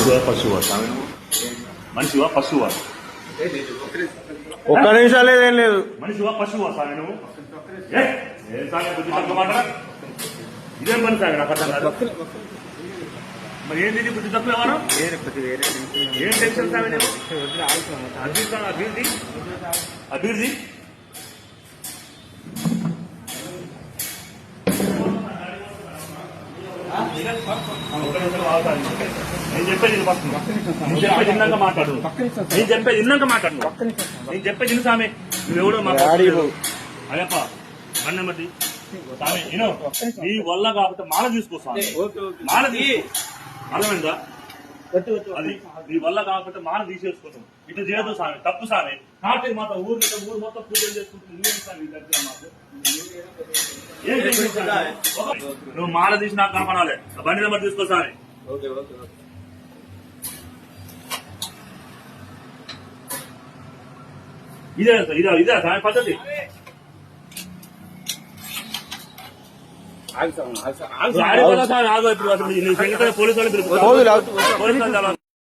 మనిషివా పశువా స్వామి? మనిషివా పశువా? ఒక్క నిమిషం లేదేం లేదు. మనిషివా పశువా స్వామి నువ్వు? ఏం స్వామి బుద్ధి తక్కువ మాట? ఇదేం పని స్వామి నాకు అర్థం కాదు. మరి ఏంటి బుద్ధి తక్కువ ఏమన్నా? ఏం టెన్షన్ స్వామి నువ్వు? అభివృద్ధి అభివృద్ధి నేను చెప్పేది నేను చెప్పేది ఇన్నాక మాట్లాడు. నేను చెప్పేది ఇన్నాక మాట్లాడు. నేను చెప్పేది ఇన్ని స్వామి. నువ్వెవడో మాకు అయ్యప్ప అన్నమతి స్వామి నేను నీ వల్ల కాకపోతే మాల తీసుకో స్వామి. మాల అర్థమైందా? అది నీ వల్ల కాకపోతే మాల తీసేసుకుంటాం. ఇట్లా చేయదు స్వామి, తప్పు స్వామి. కార్తీక మాత ఊరు మొత్తం పూజలు చేసుకుంటుంది స్వామి. దగ్గర మాకు నువ్వు మాల తీసి నాకు కనపడాలి. బండి నెంబర్ తీసుకో స్వామి. ఇదే ఇదే స్వామి పద్ధతి. ఆగో ఇప్పుడు పోలీసు వాళ్ళు